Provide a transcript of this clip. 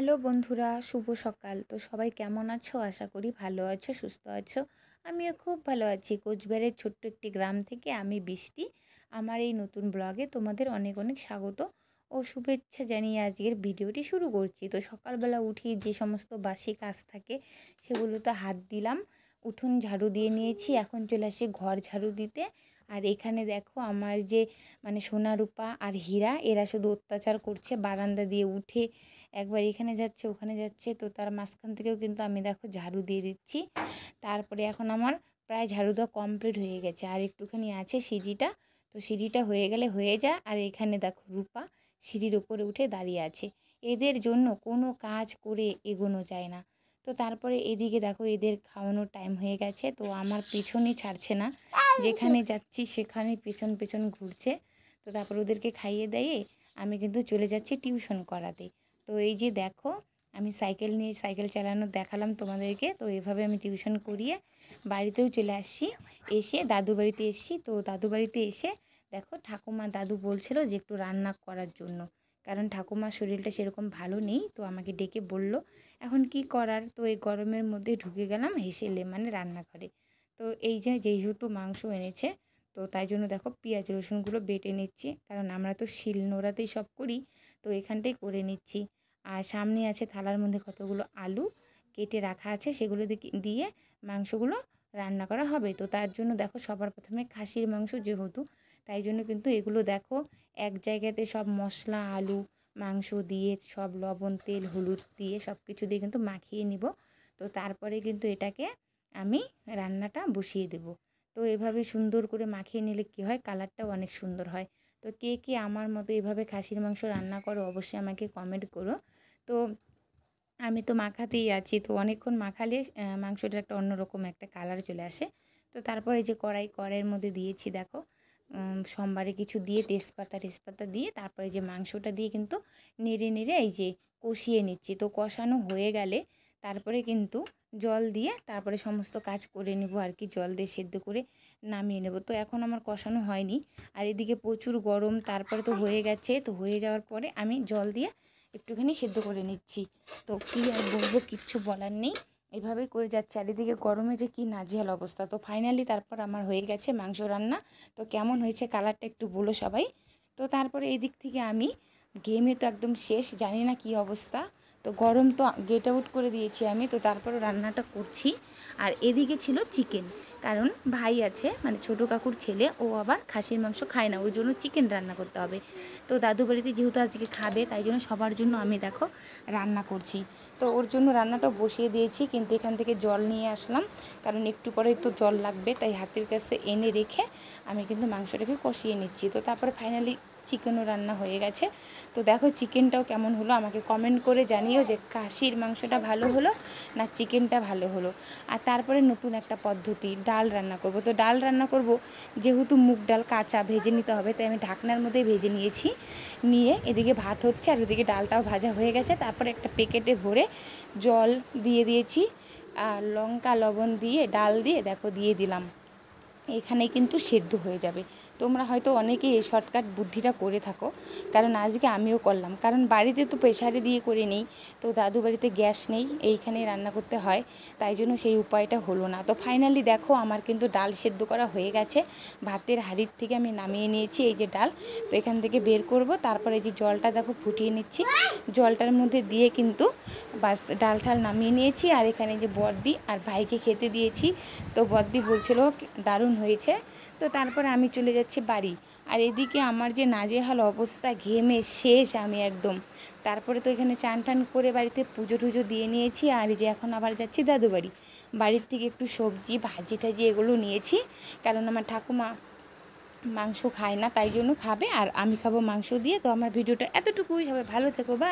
Hello বন্ধুরা, শুভ সকাল। তো সবাই কেমন আছো? আশা করি ভালো আছো, সুস্থ আছো। আমিও খুব ভালো আছি। কোচবিহারের ছোট্ট একটি গ্রাম থেকে আমি বৃষ্টি। আমার এই নতুন ব্লগে তোমাদের অনেক অনেক স্বাগত ও শুভেচ্ছা জানিয়ে আজকের ভিডিওটি শুরু করছি। তো সকালবেলা উঠি যে সমস্ত বাসি কাজ থাকে সেগুলোতে হাত দিলাম, উঠোন ঝাড়ু দিয়ে নিয়েছি। এখন চলে আসি ঘর ঝাড়ু দিতে। আর এখানে দেখো আমার যে সোনা রূপা আর হীরা, এরা শুধু অত্যাচার করছে, বারান্দা দিয়ে উঠে একবার এখানে যাচ্ছে ওখানে যাচ্ছে। তো তার মাঝখান থেকেও কিন্তু আমি দেখো ঝাড়ু দিয়ে দিচ্ছি। তারপরে এখন আমার প্রায় ঝাড়ু দেওয়া কমপ্লিট হয়ে গেছে, আর একটুখানি আছে সিঁড়িটা। তো সিঁড়িটা হয়ে গেলে হয়ে যায়। আর এখানে দেখো রূপা সিঁড়ির ওপরে উঠে দাঁড়িয়ে আছে। এদের জন্য কোনো কাজ করে এগোনো যায় না। তো তারপরে এদিকে দেখো এদের খাওয়ানোর টাইম হয়ে গেছে। তো আমার পিছনই ছাড়ছে না, যেখানে যাচ্ছি সেখানে পেছন পেছন ঘুরছে। তো তারপর ওদেরকে খাইয়ে দিয়ে আমি কিন্তু চলে যাচ্ছি টিউশন করাতে। তো এই যে দেখো আমি সাইকেল নিয়ে সাইকেল চালানো দেখালাম তোমাদেরকে। তো এভাবে আমি টিউশন করিয়ে বাড়িতেও চলে আসছি। এসে দাদু বাড়িতে এসেছি। তো দাদু বাড়িতে এসে দেখো ঠাকুমা দাদু বলছিল যে একটু রান্না করার জন্য, কারণ ঠাকুমার শরীরটা সেরকম ভালো নেই। তো আমাকে ডেকে বলল এখন কি করার। তো এই গরমের মধ্যে ঢুকে গেলাম হেসেলে রান্নাঘরে। তো এই যে যেহেতু মাংস এনেছে, তো তাই জন্য দেখো পেঁয়াজ রসুনগুলো বেটে নিচ্ছি, কারণ আমরা তো শিল নোড়াতেই সব করি। তো এখানটাই করে নিচ্ছি। আর সামনে আছে থালার মধ্যে কতগুলো আলু কেটে রাখা আছে, সেগুলো দিয়ে মাংসগুলো রান্না করা হবে। তো তার জন্য দেখো সবার প্রথমে খাসির মাংস যেহেতু, তাই জন্য কিন্তু এগুলো দেখো এক জায়গাতে সব মশলা আলু মাংস দিয়ে সব লবণ তেল হলুদ দিয়ে সব কিছু দিয়ে কিন্তু মাখিয়ে নিব। তো তারপরে কিন্তু এটাকে আমি রান্নাটা বসিয়ে দেব। তো এভাবে সুন্দর করে মাখিয়ে নিলে কি হয়, কালারটাও অনেক সুন্দর হয়। তো কে কে আমার মতো এভাবে খাসির মাংস রান্না করো অবশ্যই আমাকে কমেন্ট করো। তো আমি তো মাখাতেই আছি। তো অনেকক্ষণ মাখালে মাংসটার একটা অন্যরকম একটা কালার চলে আসে। তো তারপরে যে কড়াইয়ের মধ্যে দিয়েছি দেখো সোমবারে কিছু দিয়ে তেজপাতা দিয়ে তারপরে যে মাংসটা দিয়ে কিন্তু নেড়ে নেড়ে এই যে কষিয়ে নিচ্ছি। তো কষানো হয়ে গেলে তারপরে কিন্তু জল দিয়ে তারপরে সমস্ত কাজ করে নেব আর কি, জল দিয়ে সেদ্ধ করে নামিয়ে নেব। তো এখন আমার কষানো হয়নি, আর এদিকে প্রচুর গরম। তারপরে তো হয়ে গেছে। তো হয়ে যাওয়ার পরে আমি জল দিয়ে একটুখানি সেদ্ধ করে নিচ্ছি। তো কী আর বলবো, কিচ্ছু বলার নেই, এভাবেই করে যাচ্ছে। আর এদিকে গরমে যে কী নাজেহাল অবস্থা। তো ফাইনালি তারপর আমার হয়ে গেছে মাংস রান্না। তো কেমন হয়েছে কালারটা একটু বলো সবাই। তো তারপরে এই দিক থেকে আমি ঘেমে তো একদম শেষ, জানি না কী অবস্থা। তো গরম তো গেট আউট করে দিয়েছি আমি। তো তারপরে রান্নাটা করছি। আর এদিকে ছিল চিকেন, কারণ ভাই আছে ছোটো কাকুর ছেলে, ও আবার খাসির মাংস খায় না, ওর জন্য চিকেন রান্না করতে হবে। তো দাদু বাড়িতে যেহেতু আজকে খাবে, তাই জন্য সবার জন্য আমি দেখো রান্না করছি। তো ওর জন্য রান্নাটা বসিয়ে দিয়েছি, কিন্তু এখান থেকে জল নিয়ে আসলাম, কারণ একটু পরেই তো জল লাগবে। তাই হাতের কাছে এনে রেখে আমি কিন্তু মাংসটাকে কষিয়ে নিচ্ছি। তো তারপরে ফাইনালি চিকেনও রান্না হয়ে গেছে। তো দেখো চিকেনটাও কেমন হলো আমাকে কমেন্ট করে জানিও যে খাসির মাংসটা ভালো হলো না চিকেনটা ভালো হলো। আর তারপরে নতুন একটা পদ্ধতি, ডাল রান্না করব। তো ডাল রান্না করব যেহেতু মুগ ডাল কাঁচা ভেজে নিতে হবে, তাই আমি ঢাকনার মধ্যে ভেজে নিয়েছি। নিয়ে এদিকে ভাত হচ্ছে আর ওদিকে ডালটাও ভাজা হয়ে গেছে। তারপরে একটা প্যাকেটে ভরে জল দিয়ে দিয়েছি, আর লঙ্কা লবণ দিয়ে ডাল দিয়ে দেখো দিয়ে দিলাম, এখানে কিন্তু সেদ্ধ হয়ে যাবে। তোমরা হয়তো অনেকেই এই শর্টকাট বুদ্ধিটা করে থাকো, কারণ আজকে আমিও করলাম, কারণ বাড়িতে তো প্রেসারে দিয়ে করে নিই। তো দাদু বাড়িতে গ্যাস নেই, এইখানেই রান্না করতে হয়, তাই জন্য সেই উপায়টা হলো না। তো ফাইনালি দেখো আমার কিন্তু ডাল সেদ্ধ করা হয়ে গেছে। ভাতের হাঁড়ির থেকে আমি নামিয়ে নিয়েছি এই যে ডাল। তো এখান থেকে বের করব, তারপরে এই যে জলটা দেখো ফুটিয়ে নিচ্ছি, জলটার মধ্যে দিয়ে কিন্তু বাস ডাল ঠাল নামিয়ে নিয়েছি। আর এখানে যে বড়দি আর ভাইকে খেতে দিয়েছি। তো বড়দি বলছিল দারুণ হয়েছে। তো তারপরে আমি চলে যাচ্ছি বাড়ি। আর এদিকে আমার যে নাজেহাল অবস্থা, ঘেমে শেষ আমি একদম। তারপরে তো এখানে চান টান করে বাড়িতে পুজো টুজো দিয়ে নিয়েছি। আর এই যে এখন আবার যাচ্ছি দাদু বাড়ি। বাড়ির থেকে একটু সবজি ভাজি টাজি এগুলো নিয়েছি, কারণ আমার ঠাকুমা মাংস খায় না, তাই জন্য খাবে আর আমি খাবো মাংস দিয়ে। তো আমার ভিডিওটা এতটুকুই, সবাই ভালো থেকো, বাই।